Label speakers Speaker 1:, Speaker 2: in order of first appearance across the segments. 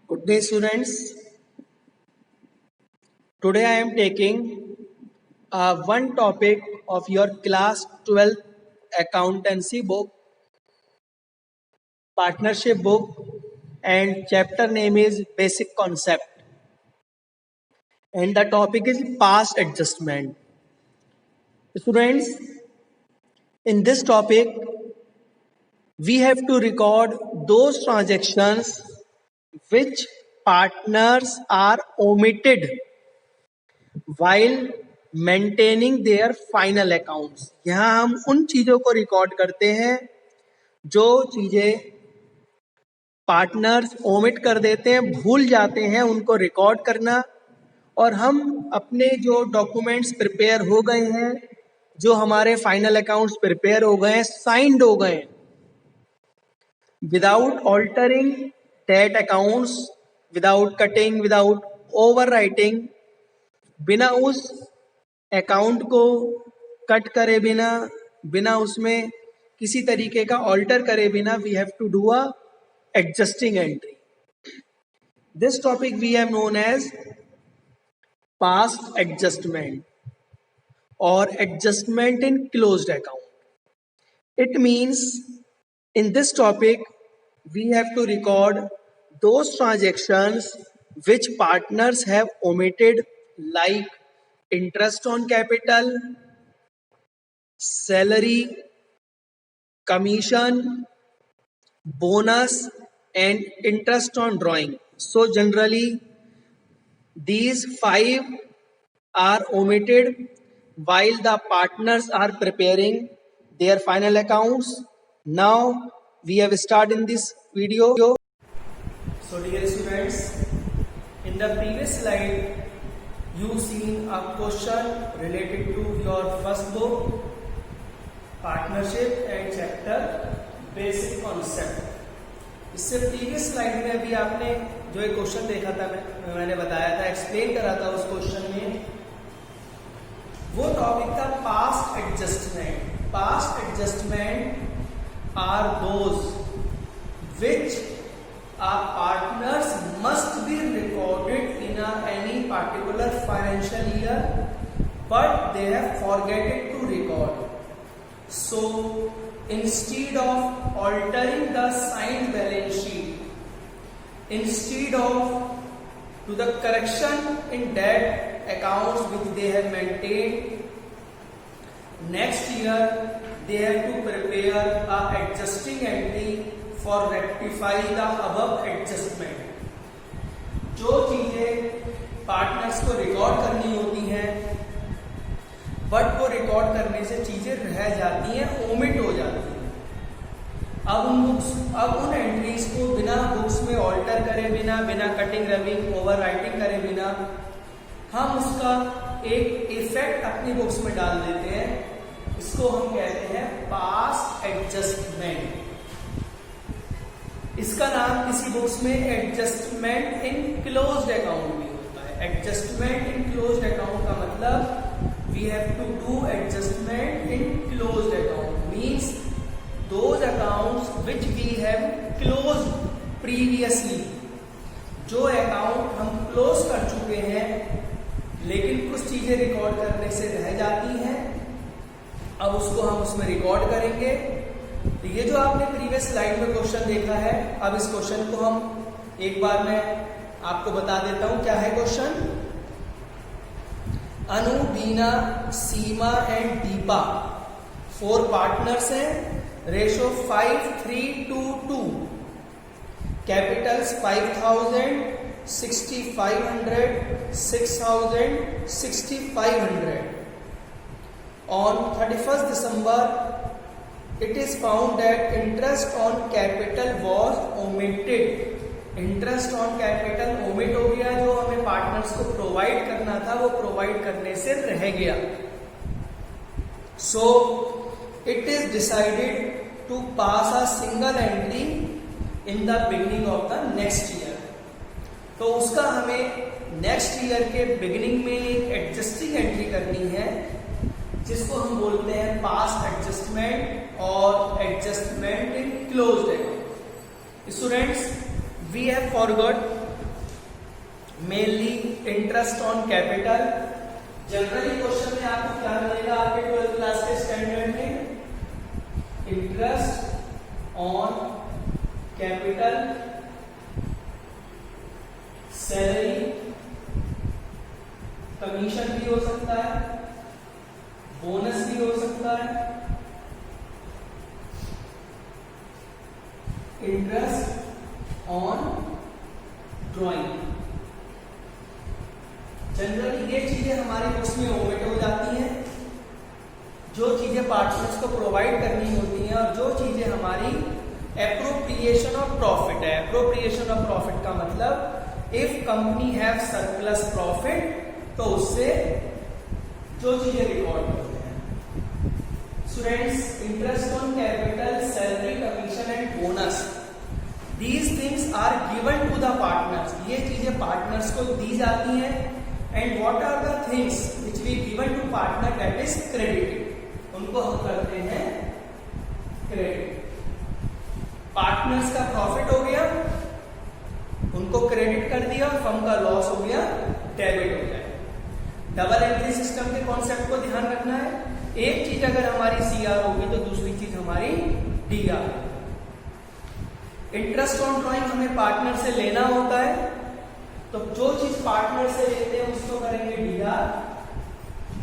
Speaker 1: Good day, students. Today I am taking one topic of your class 12th accountancy book, partnership book, and chapter name is basic concept. And the topic is past adjustment. Students, in this topic, we have to record those transactions which partners are omitted while maintaining their final accounts. यहाँ हम उन चीजों को record करते हैं जो चीजें partners omit कर देते हैं, भूल जाते हैं उनको रिकॉर्ड करना। और हम अपने जो डॉक्यूमेंट्स प्रिपेयर हो गए हैं, जो हमारे फाइनल अकाउंट्स प्रिपेयर हो गए हैं, साइंड हो गए हैं, without altering date accounts, without cutting, without overwriting, बिना उस अकाउंट को कट करे बिना उसमें किसी तरीके का ऑल्टर करे बिना, we have to do a adjusting entry. This topic we have known as past adjustment और adjustment in closed account. It means in this topic we have to record those transactions which partners have omitted, like interest on capital, salary, commission, bonus and interest on drawing. So generally these 5 are omitted while the partners are preparing their final accounts. Now we have started in this video. So dear students, in the previous slide you seen a question related to your first book, partnership and chapter basic concept। इससे previous slide में अभी आपने जो एक question देखा था, मैंने बताया था, एक्सप्लेन करा था उस क्वेश्चन में, वो टॉपिक था past adjustment. Past adjustment are those which partners must be recorded in any particular financial year, but they have forgotten to record. So instead of altering the signed balance sheet, instead of to the correction in debt accounts which they have maintained, next year they have to prepare a adjusting entry for rectify the above adjustment। जो चीजें partners को record करनी होती हैं but वो record करने से चीजें रह जाती हैं, ओमिट हो जाती हैं। अब उन एंट्रीज को बिना बुक्स में ऑल्टर करे बिना कटिंग, रबिंग, ओवर राइटिंग करे बिना हम उसका एक इफेक्ट अपनी बुक्स में डाल देते हैं। इसको हम कहते हैं पास्ट एडजस्टमेंट। इसका नाम किसी बुक्स में एडजस्टमेंट इन क्लोज्ड अकाउंट भी होता है। एडजस्टमेंट इन क्लोज्ड अकाउंट का मतलब we have to do adjustment in closed account, means those accounts which we have closed previously. जो अकाउंट हम क्लोज कर चुके हैं लेकिन कुछ चीजें रिकॉर्ड करने से रह जाती हैं, अब उसको हम उसमें रिकॉर्ड करेंगे। तो ये जो आपने प्रीवियस स्लाइड में क्वेश्चन देखा है, अब इस क्वेश्चन को हम एक बार मैं आपको बता देता हूं क्या है question. Anu, Bina, Seema and Deepa 4 partners हैं। Ratio 5:3:2। Capitals 5000, 6500, 6000, 6500। On 31st December, it is found that interest on capital was omitted. Interest on capital omit हो गया, जो हमें पार्टनर्स को प्रोवाइड करना था वो प्रोवाइड करने से रह गया। So it is decided to pass a single entry in the beginning of the next year। तो उसका हमें नेक्स्ट ईयर के बिगिनिंग में एक एडजस्टिंग एंट्री करनी है जिसको हम बोलते हैं पास्ट एडजस्टमेंट और adjustment in closed account. Students, we have forgot mainly interest on capital. Generally question में आपको क्या मिलेगा आपके 12th क्लास के स्टैंडर्ड में, interest on capital, salary, commission भी हो सकता है, बोनस भी हो सकता है, इंटरेस्ट ऑन ड्राइंग। जनरली ये चीजें हमारी बुक्स में ओमिट हो जाती हैं, जो चीजें पार्टनर्स को प्रोवाइड करनी होती हैं, और जो चीजें हमारी एप्रोप्रिएशन ऑफ प्रॉफिट है। एप्रोप्रिएशन ऑफ प्रॉफिट का मतलब if company have surplus profit तो उससे जो चीजें रिकॉर्ड करते हैं। Students, interest on capital, salary, commission and bonus, these things are given to the partners. ये चीजें पार्टनर्स को दी जाती हैं। And what are the things which we given to partner, that is credited, उनको हम करते हैं क्रेडिट। पार्टनर्स का प्रॉफिट हो गया, उनको क्रेडिट कर दिया, और फर्म का लॉस हो गया, डेबिट हो गया। डबल एंट्री सिस्टम के कॉन्सेप्ट को ध्यान रखना है। एक चीज अगर हमारी सीआर होगी तो दूसरी चीज हमारी डीआर। इंटरेस्ट ऑन ड्राइंग हमें पार्टनर से लेना होता है, तो जो चीज पार्टनर से लेते हैं उसको करेंगे डीआर,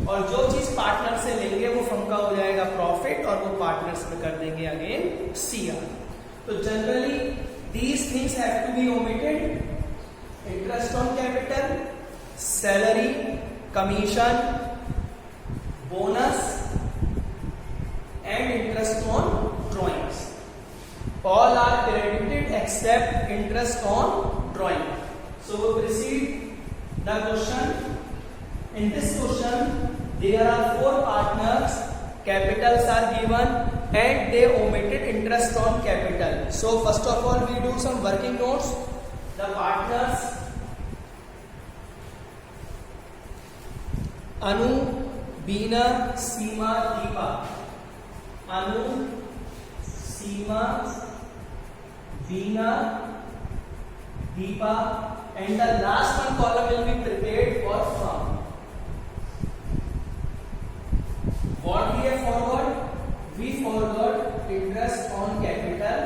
Speaker 1: और जो चीज पार्टनर से लेंगे वो फर्म का हो जाएगा प्रॉफिट, और वो पार्टनर्स में कर देंगे अगेन सीआर। तो generally these things have to be omitted: interest on capital, salary, commission, bonus and interest on drawings. All are credited except interest on drawing. So we proceed the question. In this question there are 4 partners, capitals are given and they omitted interest on capital. So first of all we do some working notes. The partners: Anu, Beena, Seema, Deepa. Anu, Seema, Beena, Deepa, and the last one column will be prepared for firm. What we have forward? We forward interest on capital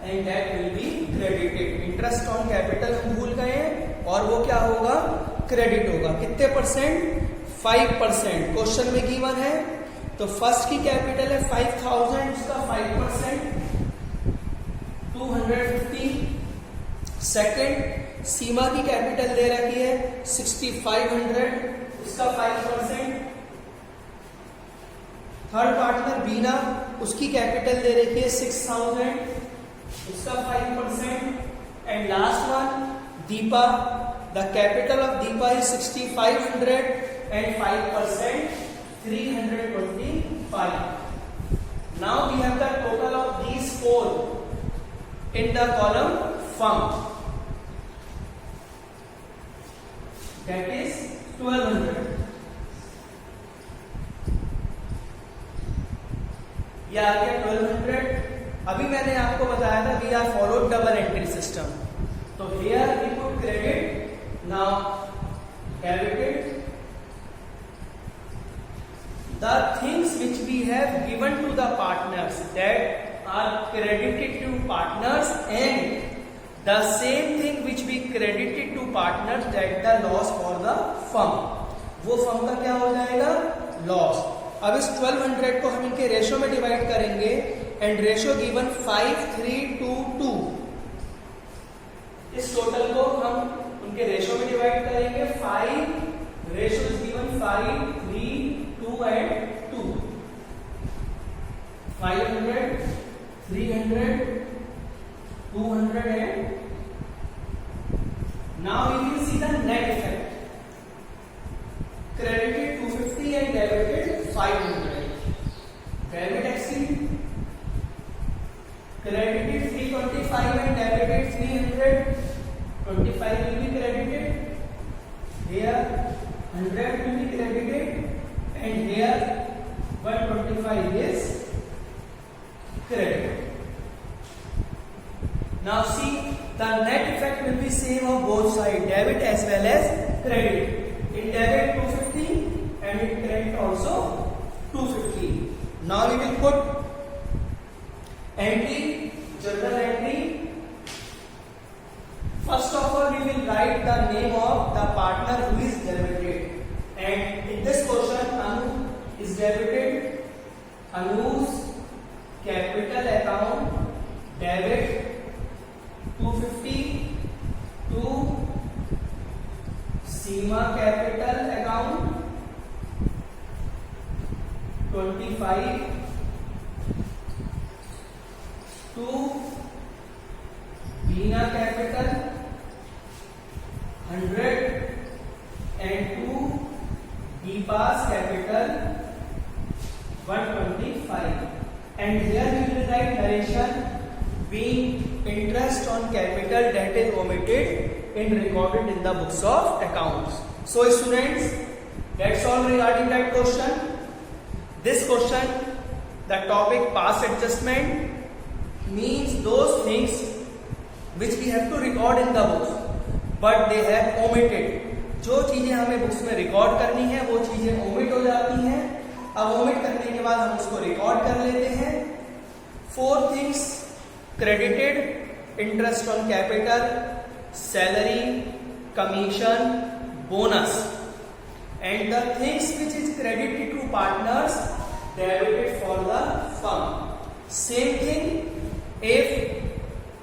Speaker 1: and that will be credited. Interest on capital हम भूल गए हैं, और वो क्या होगा, credit होगा। कितने परसेंट? 5%। क्वेश्चन में गिवन है, तो फर्स्ट की कैपिटल है 5000, उसका 5% 250। सेकंड, सीमा की कैपिटल दे रखी है 6500, उसका 5%। थर्ड पार्टनर बीना, उसकी कैपिटल दे रखी है 6000, उसका 5%। And last one Deepa, the capital of Deepa is 6500 and 5% 325. Now we have the total of these 4 in the column firm, that is 1200. या आ गया 1200. अभी मैंने आपको बताया था we are followed double entry system, तो here we put credit, now debited. The things which we have given to the partners that are credited to partners, and the same thing which we credited to partners that the loss for the firm, वो firm का क्या हो जाएगा, loss. अब इस 1200 को हम इनके रेशो में डिवाइड करेंगे, एंड रेशो गिवन 5, 3, 2, 2. इस टोटल को हम उनके रेशो में डिवाइड करेंगे. 5 ratio is given 5, 3, 2 and 2. 500, 300, 200 and now we will see the net effect. Credited 250 and debited 500. Debit exceed. Credited 325 and debited 300. 25 will be credited. Here 100 will be credited, and here 125 is credited. Now see, the net effect will be be same of both sides, debit as well as credit. In debit 250 and in credit also 250. Now we will put entry, journal entry. First of all, we will write the name of the partner who is debited. And in this question, Anu is debited. Anu's capital account debit 250 to Seema capital account 25 to Veena capital 100 and to Deepa's capital 125. And here we will write narration being interest on capital that is omitted and recorded in the books of accounts. So students, that's all regarding that question. This question, the topic past adjustment means those things which we have to record in the books but they have omitted. जो चीजें हमें books में record करनी है वो चीजें omit हो जाती हैं. अब ओमिट करने के बाद हम उसको रिकॉर्ड कर लेते हैं. 4 things credited: interest on capital, salary, commission, bonus. And the things which is credited to partners debited for the firm. Same thing if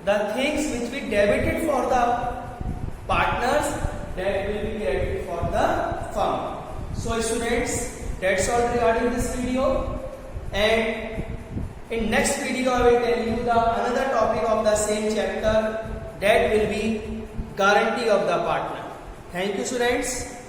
Speaker 1: the things which we debited for the partners that will be credited for the firm. So students, that's all regarding this video, and in next video I will tell you the another topic of the same chapter, that will be guarantee of the partner. Thank you students.